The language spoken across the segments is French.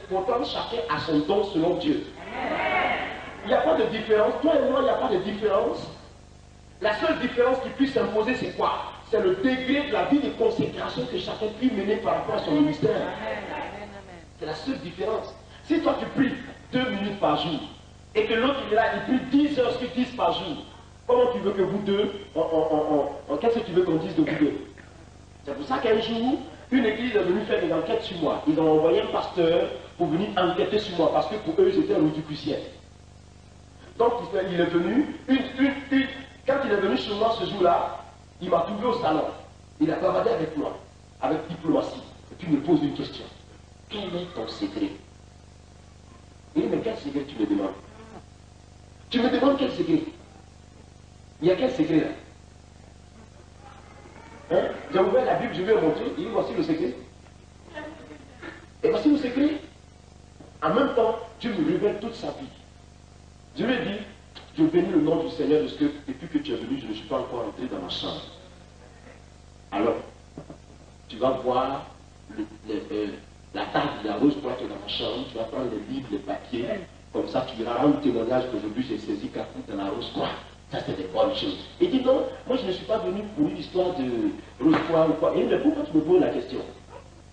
Pourtant, chacun a son don selon Dieu. Il n'y a pas de différence. Toi et moi, il n'y a pas de différence. La seule différence qui puisse s'imposer, c'est quoi? C'est le degré de la vie de consécration que chacun puisse mener par rapport à son ministère. C'est la seule différence. Si toi tu pries 2 minutes par jour, et que l'autre il est là, il prie 10 heures sur 10 par jour, comment tu veux que vous deux, qu'est-ce que tu veux qu'on dise de vous deux? C'est pour ça qu'un jour, une église est venue faire une enquête sur moi. Ils ont envoyé un pasteur pour venir enquêter sur moi, parce que pour eux, j'étais un Rosicrucien. Donc il est venu, quand il est venu chez moi ce jour-là, il m'a trouvé au salon. Il a bavardé avec moi, avec diplomatie. Et puis il me pose une question. Quel est ton secret? Il dit, mais quel secret tu me demandes? Tu me demandes quel secret? Il y a quel secret là? Hein? J'ai ouvert la Bible, je vais vous montrer. Il dit, voici le secret. Et voici le secret. En même temps, Dieu me révèle toute sa vie. Je lui ai dit, je bénis le nom du Seigneur parce que depuis que tu es venu, je ne suis pas encore entré dans ma chambre. Alors, tu vas voir la table de la rose croix qui est dans ma chambre, tu vas prendre les livres, les papiers, comme ça tu verras un témoignage qu'aujourd'hui j'ai saisi Caput dans la rose croix. Ça c'est des bonnes choses. Il dit non, moi je ne suis pas venu pour une histoire de rose croix ou quoi. Et il dit, pourquoi tu me poses la question?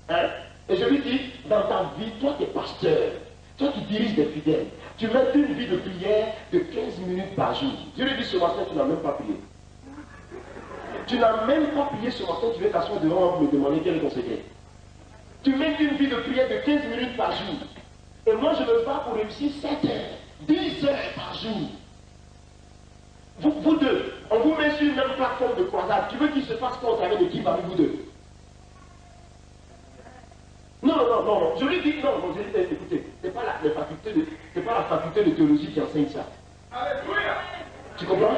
Hein? Et je lui dis, dans ta vie, toi qui es pasteur, toi qui diriges des fidèles, tu mets une vie de prière de 15 minutes par jour. Je lui dis ce matin, tu n'as même pas prié. Tu n'as même pas prié ce matin, tu veux t'asseoir devant moi pour me demander quel est ton secret. Tu mets une vie de prière de 15 minutes par jour. Et moi, je me bats pour réussir 7 heures, 10 heures par jour. Vous deux, on vous met sur une même plateforme de croisade. Tu veux qu'il se passe quoi au travers de qui parmi vous deux? Non, non, non, non. Je lui dis non, non, écoutez, c'est pas la faculté de théologie qui enseigne ça. Alléluia. Tu comprends?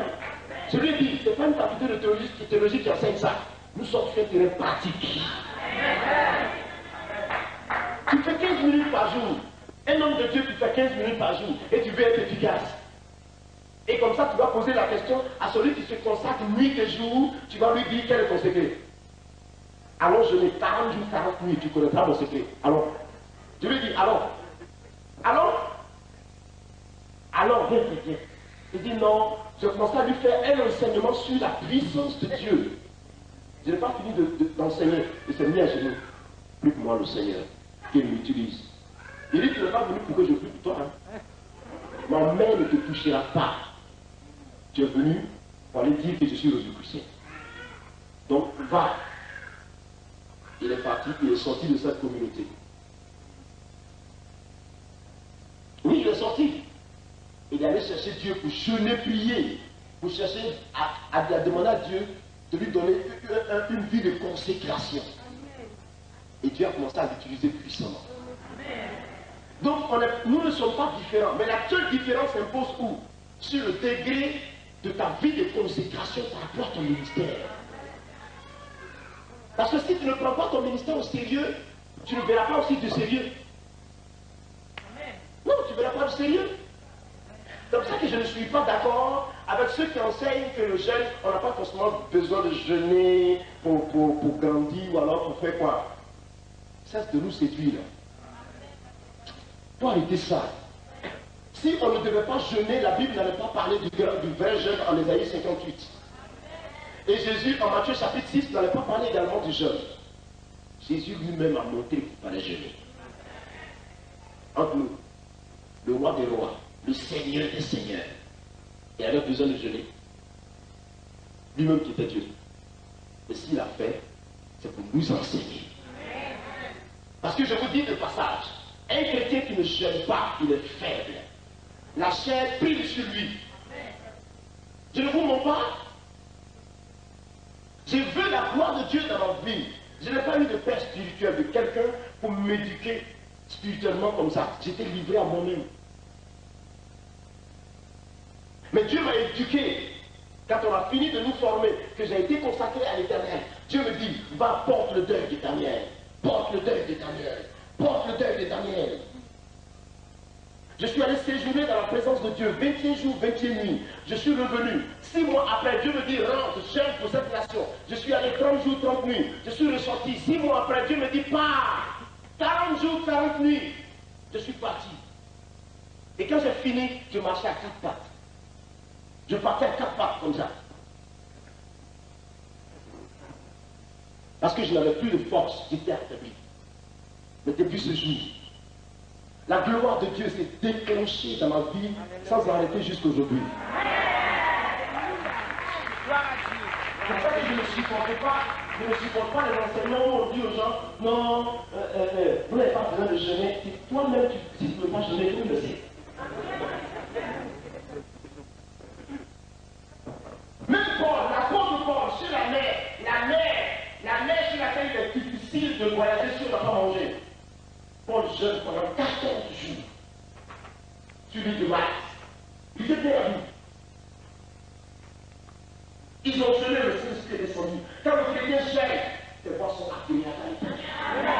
Je lui dis, c'est pas une faculté de théologie qui enseigne ça. Nous sommes sur un terrain pratique. Tu fais 15 minutes par jour. Un homme de Dieu qui fait 15 minutes par jour et tu veux être efficace. Et comme ça, tu vas poser la question à celui qui se consacre nuit et jour. Tu vas lui dire quel est ton secret. Alors je n'ai 40 jours, 40 nuits, tu connaîtras mon secret. Alors, je lui dis, alors, viens. Il dit non, je commence à lui faire un enseignement sur la puissance de Dieu. Je n'ai pas fini d'enseigner, il s'est mis à genoux. Plus que moi le Seigneur, qu'il m'utilise. Il dit, tu n'es pas venu pour que je prie pour toi. Hein? Ma main ne te touchera pas. Tu es venu pour aller dire que je suis Rosicrucien. Donc, va. Il est parti, il est sorti de cette communauté. Oui, il est sorti. Il allait chercher Dieu pour jeûner, prier, pour chercher à demander à Dieu de lui donner une vie de consécration. Et Dieu a commencé à l'utiliser puissamment. Donc, nous ne sommes pas différents, mais la seule différence s'impose où? Sur le degré de ta vie de consécration par rapport à ton ministère. Parce que si tu ne prends pas ton ministère au sérieux, tu ne verras pas aussi de sérieux. Non, tu ne verras pas de sérieux. C'est pour ça que je ne suis pas d'accord avec ceux qui enseignent que le jeûne, on n'a pas forcément besoin de jeûner pour grandir ou alors pour faire quoi. Cesse de nous séduire. Pour arrêter ça. Si on ne devait pas jeûner, la Bible n'allait pas parler du vrai jeûne en Ésaïe 58. Et Jésus, en Matthieu chapitre 6, n'allait pas parler également du jeûne. Jésus lui-même a montré qu'il fallait jeûner. Entre nous, le roi des rois, le Seigneur des seigneurs, il avait besoin de jeûner. Lui-même qui était Dieu. Et s'il a fait, c'est pour nous enseigner. Parce que je vous dis de passage, un chrétien qui ne jeûne pas, il est faible. La chair prise sur lui. Je ne vous mens pas. Je veux la gloire de Dieu dans ma vie. Je n'ai pas eu de père spirituel, de quelqu'un pour m'éduquer spirituellement comme ça. J'étais livré à moi-même. Mais Dieu m'a éduqué. Quand on a fini de nous former, que j'ai été consacré à l'Éternel, Dieu me dit, va, porte le deuil de Daniel. Porte le deuil de Daniel. Porte le deuil de Daniel. Je suis allé séjourner dans la présence de Dieu 21 jours, 21 nuits. Je suis revenu. 6 mois après, Dieu me dit, rentre, jeûne pour cette nation. Je suis allé 30 jours, 30 nuits. Je suis ressorti. 6 mois après, Dieu me dit, pars. 40 jours, 40 nuits. je suis parti. Et quand j'ai fini, je marchais à 4 pattes. Je partais à 4 pattes comme ça. Parce que je n'avais plus de force, j'étais affaibli. Mais depuis ce jour, la gloire de Dieu s'est déclenchée dans ma vie sans arrêter jusqu'aujourd'hui. C'est pour ça que je ne supporte pas les enseignements où on dit aux gens, non, vous n'avez pas besoin de jeûner. Si toi-même tu ne peux pas jeûner, tu le sais. Même Paul, l'apôtre Paul, sur la mer sur laquelle il est difficile de voyager si on n'a pas mangé. Paul jeûne pendant 14 jours. Suivi de Max. Il était à bout. Ils ont jeûné, le Saint-Esprit est descendu. Quand le chrétien jeûne, tes voix sont appelées à la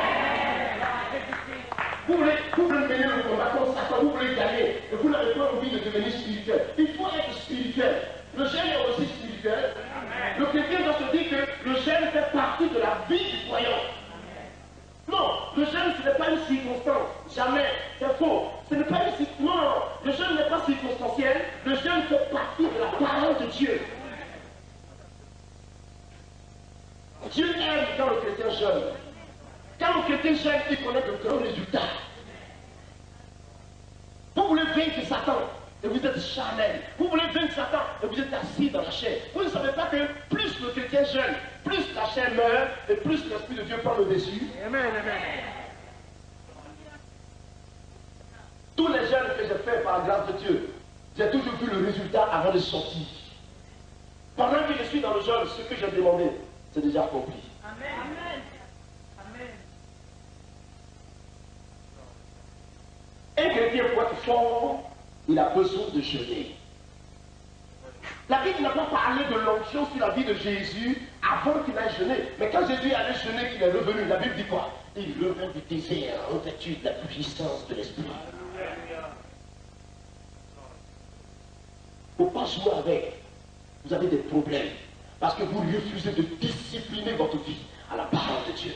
Vous voulez mener le combat comme ça, vous voulez gagner, et vous n'avez pas envie de devenir spirituel. Il faut être spirituel. Le jeûne est aussi spirituel. Le chrétien doit se dire que le jeûne fait partie de la vie du croyant. Non, le jeûne ce n'est pas une circonstance. Jamais. C'est faux. Ce n'est pas une circonstance. Non, le jeûne n'est pas circonstanciel. Le jeûne fait partie de la parole de Dieu. Dieu aime quand le chrétien jeûne. Quand le chrétien jeûne, il connaît de grands résultats. Vous voulez vaincre Satan et vous êtes charnel. Vous voulez vaincre Satan et vous êtes assis dans la chair. Vous ne savez pas que plus le chrétien jeûne, plus la chair meurt et plus l'Esprit de Dieu prend le dessus. Amen, amen. Tous les jeûnes que j'ai faits par la grâce de Dieu, j'ai toujours vu le résultat avant de sortir. Pendant que je suis dans le jeûne, ce que j'ai demandé, c'est déjà accompli. Amen. Amen. Un chrétien pour être fort, il a besoin de jeûner. La Bible n'a pas parlé de l'onction sur la vie de Jésus avant qu'il aille jeûner. Mais quand Jésus allait jeûner, qu'il est revenu, la Bible dit quoi? Il revint du désert revêtu de la puissance de l'Esprit. Il ne faut pas jouer avec. Vous avez des problèmes. Parce que vous refusez de discipliner votre vie à la parole de Dieu.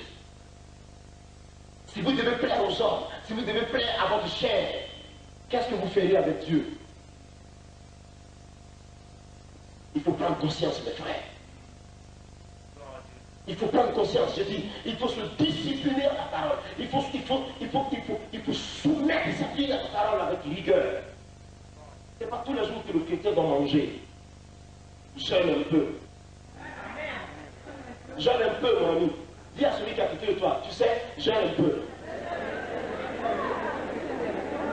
Si vous devez plaire aux hommes, si vous devez plaire à votre chair, qu'est-ce que vous ferez avec Dieu? Il faut prendre conscience, mes frères. Il faut prendre conscience, je dis, il faut se discipliner à la parole. Il faut soumettre sa vie à la parole avec rigueur. Ce n'est pas tous les jours que le chrétien doit manger. Jeûne un peu. Jeûne un peu, mon ami. Dis à celui qui est à côté de toi, tu sais, jeûne un peu.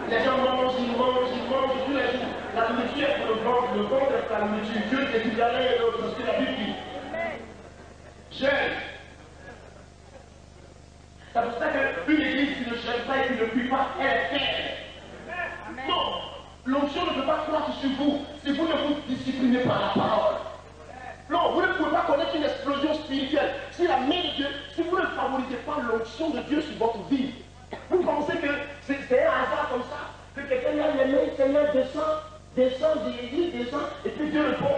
Les gens mangent tous les jours. La nourriture est pour le ventre est pour la nourriture. Dieu te dit l'un et l'autre, c'est ce que la Bible dit. Jeûne. C'est pour ça qu'une église qui ne jeûne pas et qui ne prie pas, elle est faible. Non, l'onction ne peut pas croître sur vous si vous ne vous disciplinez pas la parole. Non, vous ne pouvez pas connaître une explosion spirituelle. Si la main de Dieu, si vous ne favorisez pas l'onction de Dieu sur votre vie, vous pensez que c'est un hasard comme ça, que quelqu'un a les mains, Seigneur descend, Jésus descend, et puis Dieu répond,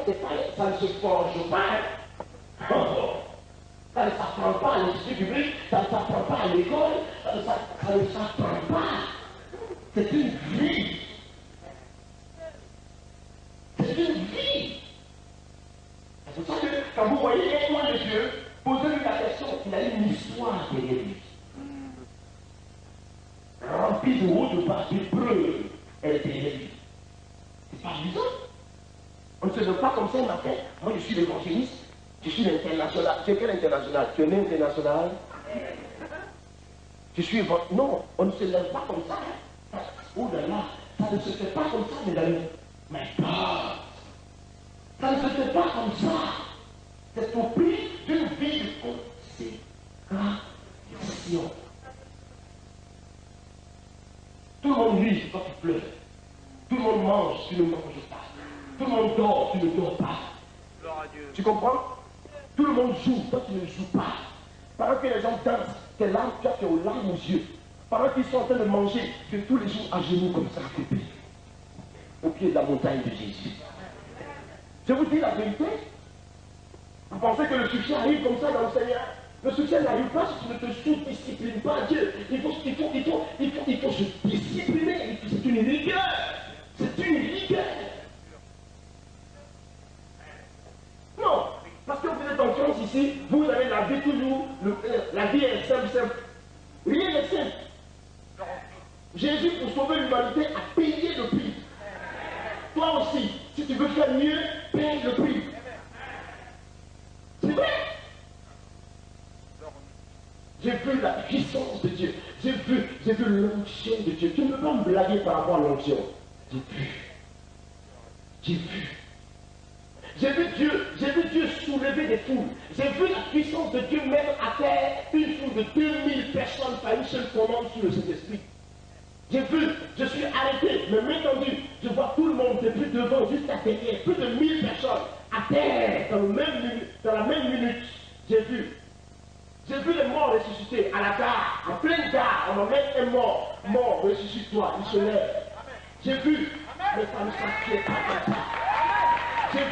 ça ne se forge pas. Ça ne s'apprend pas à l'Institut biblique, ça ne s'apprend pas à l'école, ça ne s'apprend pas. C'est une vie. C'est une vie. C'est pour ça que quand vous voyez l'étoile de Dieu, posez-lui la question, il a une histoire derrière lui. Remplie de haut de bas, d'épreuves, elle est derrière lui. C'est pas amusant. On ne se donne pas comme ça un matin. Moi, je suis l'évangéliste, je suis l'international. Tu es quel international? Tu es né international? Je suis non, on ne se lève pas comme ça. Oh là là, ça ne se fait pas comme ça, mes amis. Mais pas. Ça ne se fait pas comme ça. C'est au prix d'une vie de consécration. Tout le monde rit quand tu pleures. Tout le monde mange, tu ne manges pas. Tout le monde dort, tu ne dors pas. Tu comprends? Tout le monde joue, toi tu ne joues pas. Pendant que les gens dansent, tes larmes, tu as aux larmes aux yeux. Pendant qu'ils sont en train de manger, tu es tous les jours à genoux comme ça, au pied de la montagne de Jésus. Je vous dis la vérité. Vous pensez que le succès arrive comme ça dans le Seigneur? Le succès n'arrive pas si tu ne te sous-disciplines pas à Dieu. Il faut se discipliner. C'est une rigueur. C'est une rigueur. Non, parce que vous êtes en France ici, vous avez la vie toujours, la vie est simple, simple. Rien n'est simple. Jésus, pour sauver l'humanité, a payé le prix. Toi aussi, si tu veux faire mieux, paye le prix. C'est vrai. J'ai vu la puissance de Dieu. J'ai vu l'onction de Dieu. Tu ne peux pas me blaguer par rapport à l'onction. J'ai vu. J'ai vu. J'ai vu Dieu soulever des foules. J'ai vu la puissance de Dieu même à terre une foule de 2000 personnes par une seule commande sur le Saint-Esprit. J'ai vu, je suis arrêté, mais main tendue, je vois tout le monde depuis devant jusqu'à derrière, plus de 1000 personnes à terre dans la même minute. J'ai vu les morts ressuscités à la gare, en pleine gare, on emmène un mort, ressuscite-toi, il se lève. J'ai vu, mais ça ne s'inquiète pas comme ça. J'ai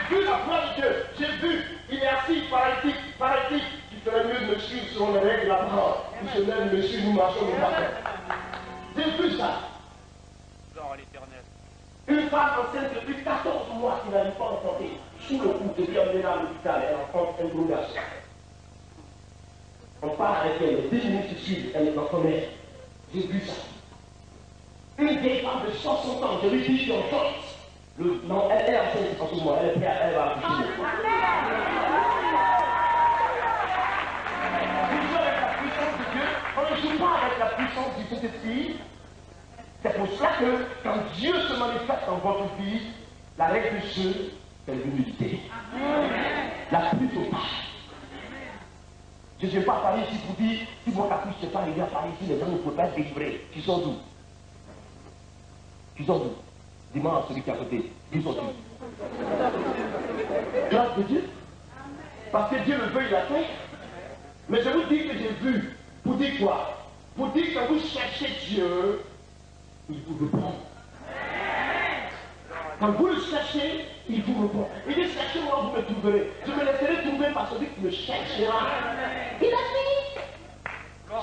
vu la gloire de Dieu. J'ai vu, il est assis, paralytique. Tu ferais mieux de me suivre sur les règles de la parole. Il se lève, me suit, nous marchons, nous marchons. J'ai vu ça. Une femme enceinte depuis 14 mois qui n'arrive pas à enfanter, sous le coup, depuis emmener à l'hôpital, elle enfante un gros garçon. On parle avec elle, les 10 minutes qui suivent, elle est dans son air. J'ai vu ça. Une vieille femme de 60 ans, je lui dis, tu enfantes. Non, elle est enceinte en ce moment, elle est prête, elle va accoucher. Nous sommes avec la puissance de Dieu, on ne joue pas avec la puissance du Saint-Esprit. C'est pour cela que quand Dieu se manifeste dans votre vie, la règle du jeu, c'est l'humilité. La plus au pas. Je ne vais pas parler ici pour dire, si mon caprice n'est pas arrivé à Paris ici, les gens ne peuvent pas être délivrés. Qui sont d'où? Qui sont d'où? Dis-moi à celui qui est à côté. Qui sont d'où? Grâce de Dieu. Parce que Dieu le veut, il l'a fait. Mais je vous dis que j'ai vu. Pour dire quoi? Pour dire que quand vous cherchez Dieu, il vous répond. Quand vous le cherchez, il vous répond. Il dit, cherchez-moi, vous me trouverez. Je me laisserai trouver par celui qui me cherchera. Il a dit,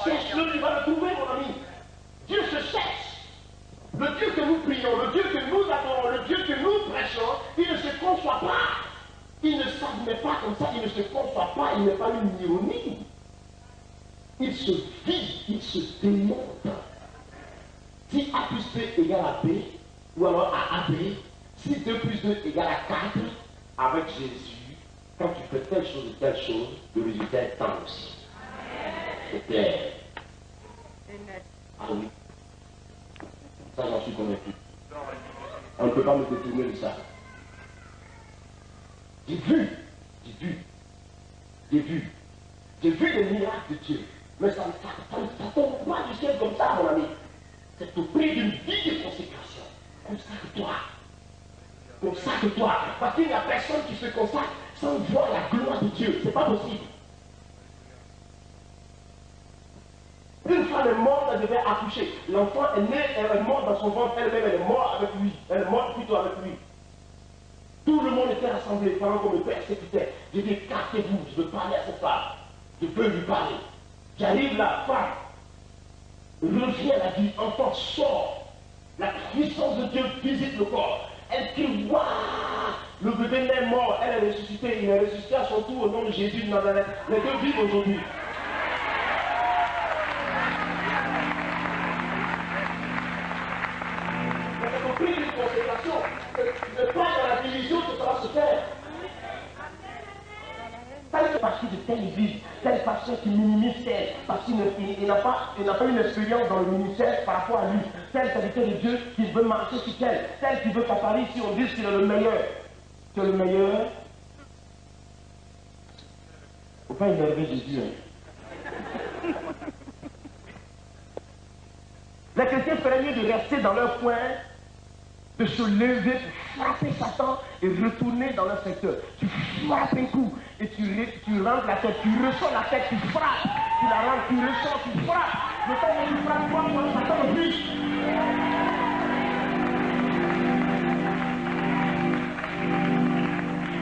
cherche-le, il va le trouver, mon ami. Dieu se cherche. Le Dieu que nous prions, le Dieu que nous adorons, le Dieu que nous prêchons, il ne se conçoit pas. Il ne s'admet pas comme ça, il ne se conçoit pas, il n'est pas une ironie. Il se vit, il se démontre. Si A plus B égale à B, ou alors à AB, si 2 plus 2 égale à 4, avec Jésus, quand tu fais telle chose et telle chose, le résultat est tant aussi. C'est clair. Ah oui. Ça, j'en suis convaincu. On ne peut pas me détourner de ça. J'ai vu les miracles de Dieu. Mais ça ne tombe pas du ciel comme ça, mon ami. C'est au prix d'une vie de consécration. Comme ça que toi. Parce qu'il n'y a personne qui se consacre sans voir la gloire de Dieu. C'est pas possible. Une femme est morte, elle devait accoucher. L'enfant est né, elle est morte dans son ventre, elle-même, elle est morte avec lui. Elle est morte plutôt avec lui. Tout le monde était rassemblé pendant qu'on me persécutait. J'ai dit, écartez-vous, je veux parler à cette femme. Je veux lui parler. J'arrive là, femme. Revient la vie, enfant sort. La puissance de Dieu visite le corps. Elle crie, waouh! Le bébé n'est mort, elle est ressuscitée. Il est ressuscité à son tour au nom de Jésus de Nazareth. Les deux vivent aujourd'hui. C'est au prix d'une consécration. Le pas dans la division que ça va se faire. Tel pasteur de telle église, tel pasteur qui minimise tel, parce qu'il n'a pas une expérience dans le ministère par rapport à lui, tel serviteur de Dieu qui veut marcher sur tel qui veut qu'à Paris, si on dit qu'il est le meilleur. Que le meilleur, il ne faut pas énerver Jésus. Hein. Les chrétiens feraient mieux de rester dans leur coin, de se lever pour frapper Satan et retourner dans leur secteur. Tu frappes un coup et tu rentres la tête, tu ressens la tête, tu frappes, tu la rentres, tu ressens, tu frappes. Le temps que tu frappes, toi, Satan le plus.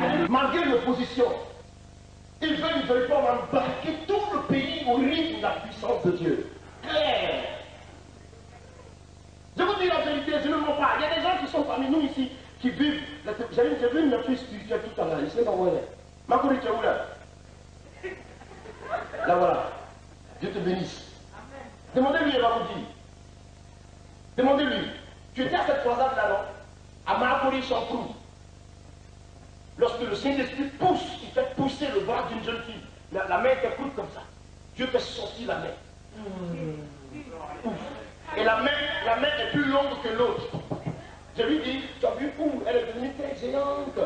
Alléluia. Malgré l'opposition, ils veulent pas embarquer tout le pays au rythme de la puissance de Dieu. Claire. Je vous dis la vérité, je ne mens pas. Il y a des gens qui sont parmi nous ici, qui vivent. J'ai vu une fille spirituelle tout à l'heure, je sais pas où elle est. Makouri, tu es où là? Là voilà. Dieu te bénisse. Demandez-lui, elle va vous dire. Demandez-lui. Tu étais à cette croisade là, non? À Makouri Champrou. Lorsque le Saint-Esprit pousse, il fait pousser le bras d'une jeune fille. La main était courte comme ça. Dieu fait sortir la main. Et la main est plus longue que l'autre. Je lui dis, tu as vu où? Elle est devenue très géante.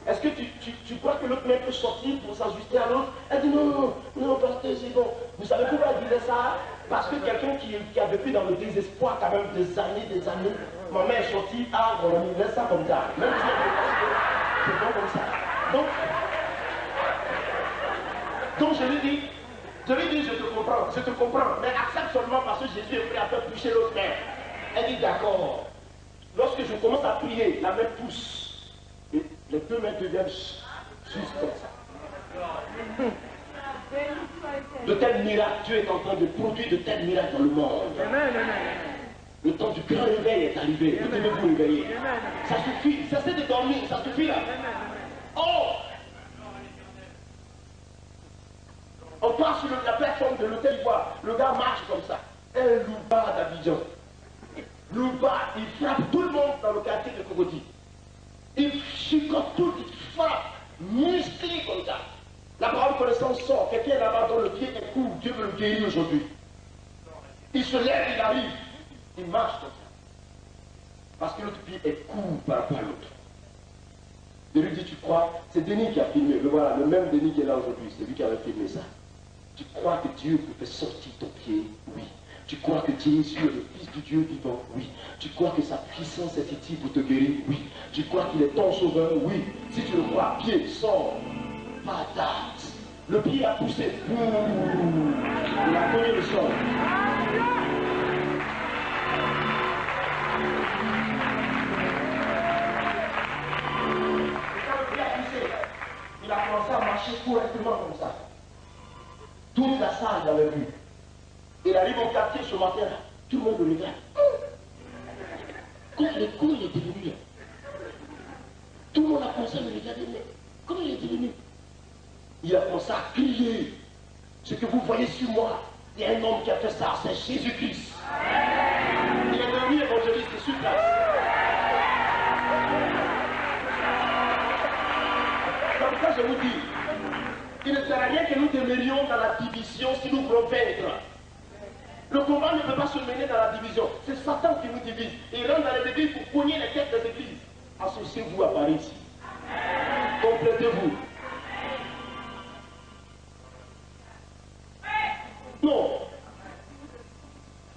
Est-ce que tu crois que l'autre main peut sortir pour s'ajuster à l'autre? Elle dit non, pasteur, c'est bon. Vous savez pourquoi elle disait ça? Parce que quelqu'un qui a vécu dans le désespoir quand même des années, ma main est sortie, on laisse ça comme ça. Même si c'est bon comme ça. Donc je lui dis, je te comprends, mais accepte seulement parce que Jésus est prêt à faire toucher l'autre main. Elle dit d'accord. Lorsque je commence à prier, la main pousse. Et les deux mains deviennent juste comme ça. De tels miracles, Dieu est en train de produire de tels miracles dans le monde. Le temps du grand réveil est arrivé. Vous devez vous réveiller. Ça suffit. Cessez de dormir. Ça suffit là. Oh! On passe sur la plateforme de l'hôtel Ivoire. Le gars marche comme ça. Un louba d'Abidjan. Louba, il frappe tout le monde dans le quartier de Cocody. Il chicote tout, il frappe, musclé comme ça. La parole connaissance sort. Quelqu'un est là-bas dont le pied est court. Dieu veut le guérir aujourd'hui. Il se lève, il arrive. Il marche comme ça. Parce que l'autre pied est court par rapport à l'autre. Je lui dis, tu crois? C'est Denis qui a filmé. Le voilà, le même Denis qui est là aujourd'hui. C'est lui qui avait filmé ça. Tu crois que Dieu peut faire sortir ton pied? Oui. Tu crois que Jésus est le Fils du Dieu vivant? Oui. Tu crois que sa puissance est ici pour te guérir? Oui. Tu crois qu'il est ton sauveur? Oui. Si tu le crois, pied, sort. Patate. Le pied a poussé. Il a cogné le sol. Il a commencé à marcher correctement comme ça. Toute la salle l'avait vu. Il arrive au quartier ce matin-là. Tout le monde le regarde. Comment il est devenu là? Tout le monde a commencé à me regarder. Mais comment il est devenu? Il a commencé à crier. Ce que vous voyez sur moi, il y a un homme qui a fait ça, c'est Jésus-Christ. Il est devenu évangéliste sur place. Comme ça, je vous dis, il ne sert à rien que nous demeurions dans la division si nous voulons vaincre. Le combat ne peut pas se mener dans la division. C'est Satan qui nous divise. Il rentre dans les églises pour cogner les têtes des églises. Associez-vous à Paris ici. Complétez-vous. Non.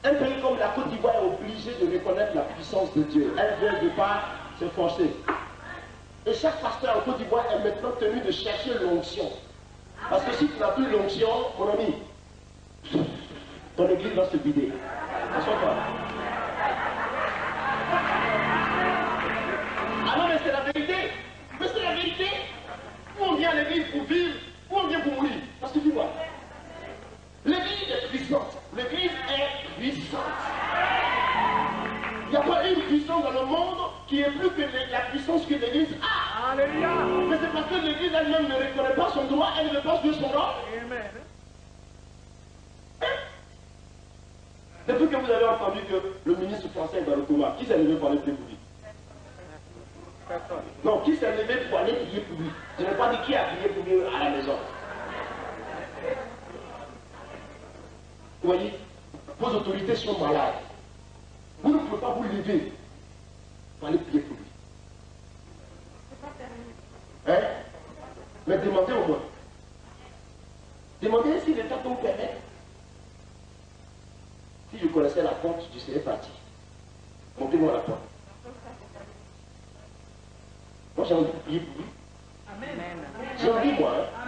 Un pays comme la Côte d'Ivoire est obligé de reconnaître la puissance de Dieu. Elle ne veut pas se forcer. Et chaque pasteur en Côte d'Ivoire est maintenant tenu de chercher l'onction. Parce que si tu n'as plus l'onction, mon ami, ton église va se vider. Assois-toi. Ah non, mais c'est la vérité. Mais c'est la vérité. Où on vient à l'église pour vivre, où on vient pour mourir. Parce que tu vois, l'église est puissante. L'église est puissante. Il n'y a pas une puissance dans le monde qui est plus que la puissance que l'église a. Alléluia. Mais c'est parce que l'église elle-même ne reconnaît pas son droit, elle ne pense que son rang. Amen. Depuis que vous avez entendu que le ministre français est dans le coma, qui s'est levé pour aller prier pour lui? Non, qui s'est levé pour aller prier pour lui? Je n'ai pas dit qui a prié pour lui à la maison. Vous voyez, vos autorités sont malades. Vous ne pouvez pas vous lever pour aller prier pour lui. Hein? Mais demandez au moins. Demandez si l'État peut vous permettre. Si je connaissais la porte, je serais parti. Montez-moi la porte. Moi j'ai envie de prier pour lui. J'ai envie moi. Hein?